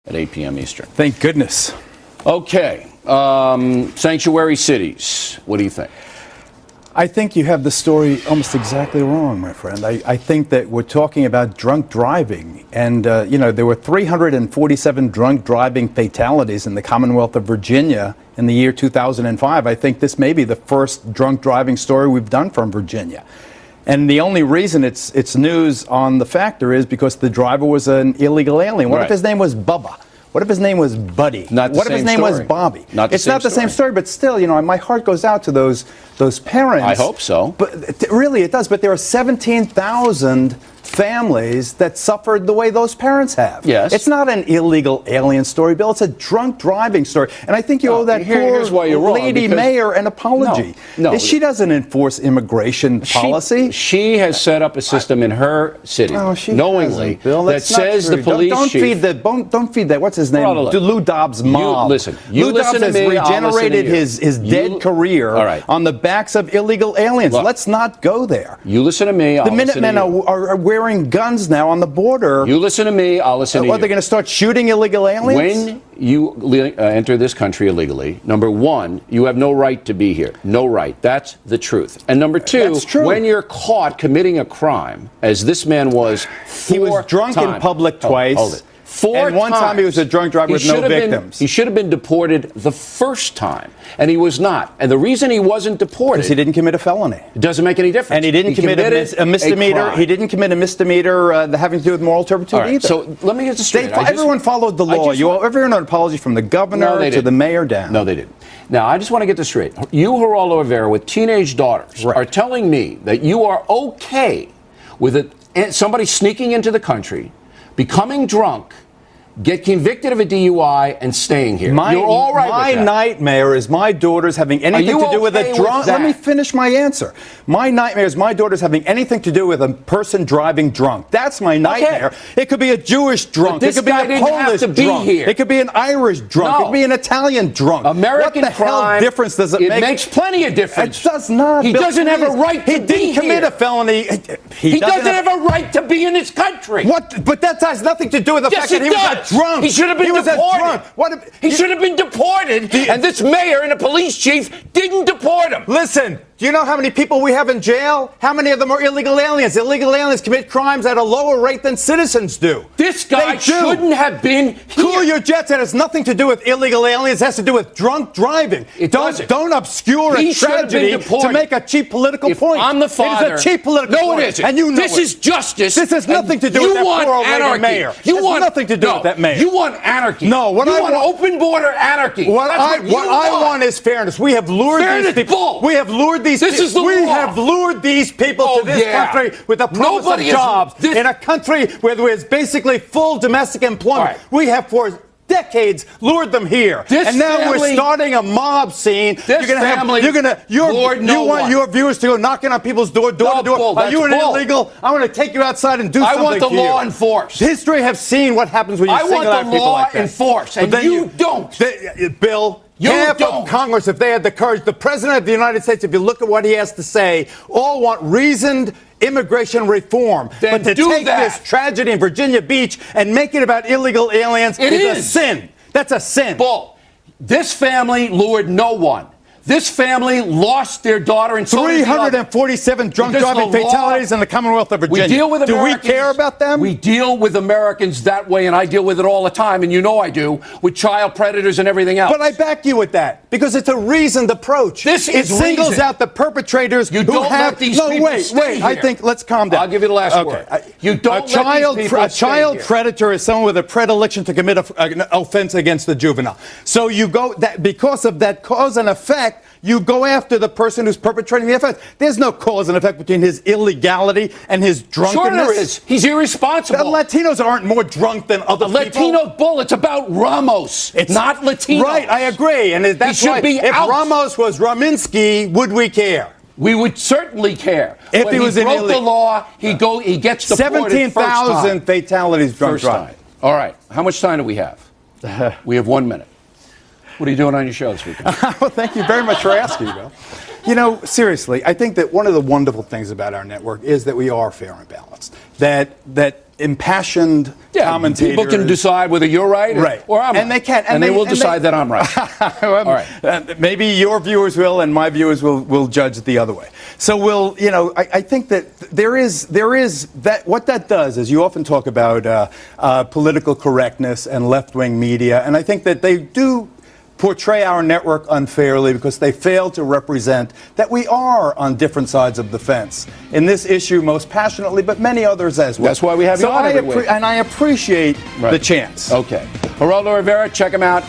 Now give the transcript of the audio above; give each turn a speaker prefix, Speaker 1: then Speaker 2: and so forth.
Speaker 1: at 8 p.m. Eastern.
Speaker 2: Thank goodness.
Speaker 1: Okay. Sanctuary cities. What do you think?
Speaker 2: I think you have the story almost exactly wrong, my friend. I think that we're talking about drunk driving. And, there were 347 drunk driving fatalities in the Commonwealth of Virginia in the year 2005. I think this may be the first drunk driving story we've done from Virginia. And the only reason it's news on the factor is because the driver was an illegal alien. What if his name was Bubba? What if his name was Buddy?
Speaker 1: What
Speaker 2: if his name was Bobby? It's not the same story, but still, my heart goes out to those parents.
Speaker 1: I hope so.
Speaker 2: But really, it does. But there are 17,000 families that suffered the way those parents have.
Speaker 1: Yes.
Speaker 2: It's not an illegal alien story, Bill. It's a drunk driving story. And I think you owe that poor lady mayor an apology.
Speaker 1: No.
Speaker 2: She doesn't enforce immigration policy.
Speaker 1: She has set up a system in her city, knowingly,
Speaker 2: Bill,
Speaker 1: that says the police chief...
Speaker 2: Don't feed that. What's his name? Lou Dobbs' mom.
Speaker 1: Lou
Speaker 2: Dobbs has regenerated his dead career on the backs of illegal aliens.
Speaker 1: Look,
Speaker 2: let's not go there.
Speaker 1: You listen to me.
Speaker 2: The Minutemen are wearing guns now on the border.
Speaker 1: You listen to me. I'll listen to you.
Speaker 2: Are they going to start shooting illegal aliens?
Speaker 1: When you enter this country illegally, number one, you have no right to be here. No right. That's the truth. And number two, when you're caught committing a crime, as this man was 4 times.
Speaker 2: He was drunk in public twice.
Speaker 1: Hold it. 4
Speaker 2: and one time he was a drunk driver with no victims.
Speaker 1: He should have been deported the first time, and he was not. And the reason he wasn't deported...
Speaker 2: Because he didn't commit a felony.
Speaker 1: It doesn't make any difference.
Speaker 2: And he didn't commit a misdemeanor. He didn't commit a misdemeanor having to do with moral turpitude either.
Speaker 1: So let me get this straight.
Speaker 2: Everyone followed the law. You owe everyone an apology from the governor to the mayor down.
Speaker 1: No, they didn't. Now, I just want to get this straight. You, Geraldo Rivera, with teenage daughters, are telling me that you are okay with somebody sneaking into the country, becoming drunk, get convicted of a DUI, and staying here. You're all right with that.
Speaker 2: My nightmare is my daughters having anything to do with a drunk... Let me finish my answer. My nightmare is my daughters having anything to do with a person driving drunk. That's my nightmare. Okay. It could be a Jewish drunk. It could be a Polish drunk. It could be an Irish drunk. It could be an Italian drunk.
Speaker 1: American
Speaker 2: what the hell difference does it make?
Speaker 1: It makes plenty of difference.
Speaker 2: It does not.
Speaker 1: He doesn't have a right to be here.
Speaker 2: He didn't commit a felony.
Speaker 1: He doesn't have a right to be in this country.
Speaker 2: What? But that has nothing to do with the fact that he was drunk.
Speaker 1: He should have been deported. He should have been deported, and this mayor and the police chief didn't deport him.
Speaker 2: Listen, do you know how many people we have in jail? How many of them are illegal aliens? Illegal aliens commit crimes at a lower rate than citizens do.
Speaker 1: This guy shouldn't have been here.
Speaker 2: Cool your jets. It has nothing to do with illegal aliens. It has to do with drunk driving. Don't obscure a tragedy to make a cheap political point.
Speaker 1: I'm the father.
Speaker 2: It is a cheap political point.
Speaker 1: No, it isn't.
Speaker 2: And you know
Speaker 1: this is justice.
Speaker 2: This has nothing to do with that poor old lady mayor.
Speaker 1: You want
Speaker 2: nothing to do with that mayor.
Speaker 1: You want anarchy.
Speaker 2: No,
Speaker 1: you want open border anarchy.
Speaker 2: What I want is fairness. We have lured these people. We have lured these people.
Speaker 1: This is the law.
Speaker 2: We have lured these people to this country with the promise of jobs in a country where there is basically full domestic employment. We have for decades lured them here, and now we're starting a mob scene. You want your viewers to go knocking on people's door to door. Are you an illegal? I want to take you outside and do something.
Speaker 1: I want the law enforced.
Speaker 2: History have seen what happens when you single out people like that.
Speaker 1: I want the law enforced, and you don't.
Speaker 2: Bill. Half of Congress, if they had the courage, the President of the United States, if you look at what he has to say, all want reasoned immigration reform.
Speaker 1: Then
Speaker 2: but to take this tragedy in Virginia Beach and make it about illegal aliens is a sin. That's a sin.
Speaker 1: Bull. This family lured no one. This family lost their daughter and
Speaker 2: 347 drunk driving fatalities in the Commonwealth of Virginia.
Speaker 1: We deal with Americans.
Speaker 2: Do we care about them?
Speaker 1: We deal with Americans that way, and I deal with it all the time, and you know I do, with child predators and everything else.
Speaker 2: But I back you with that, because it's a reasoned approach.
Speaker 1: It
Speaker 2: singles out the perpetrators who
Speaker 1: don't
Speaker 2: have...
Speaker 1: let these people stay here.
Speaker 2: I think, let's calm down.
Speaker 1: I'll give you the last word. You don't let these people
Speaker 2: A child predator is someone with a predilection to commit an offense against the juvenile. So you go, because of that cause and effect, you go after the person who's perpetrating the offense. There's no cause and effect between his illegality and his drunkenness.
Speaker 1: Sure there is. He's irresponsible.
Speaker 2: Latinos aren't more drunk than other people.
Speaker 1: Latino bull, it's about Ramos. It's not Latinos.
Speaker 2: Right, I agree. And that's why if Ramos was Raminsky, would we care?
Speaker 1: We would certainly care.
Speaker 2: If
Speaker 1: when
Speaker 2: he was
Speaker 1: broke the law, he gets deported
Speaker 2: 17,000 fatalities drunk driving.
Speaker 1: All right. How much time do we have? We have 1 minute. What are you doing on your show this weekend?
Speaker 2: Well, thank you very much for asking, Bill. You know, seriously, I think that one of the wonderful things about our network is that we are fair and balanced. That impassioned commentators.
Speaker 1: People can decide whether you're right, or I'm right.
Speaker 2: And they can.
Speaker 1: And they will decide that I'm right.
Speaker 2: All right. Maybe your viewers will, and my viewers will judge it the other way. So I think that there is that. What that does is you often talk about political correctness and left-wing media, and I think that they do portray our network unfairly because they fail to represent that we are on different sides of the fence in this issue most passionately, but many others as well.
Speaker 1: That's why we have you on every week.
Speaker 2: And I appreciate the chance.
Speaker 1: Okay. Geraldo Rivera, check him out.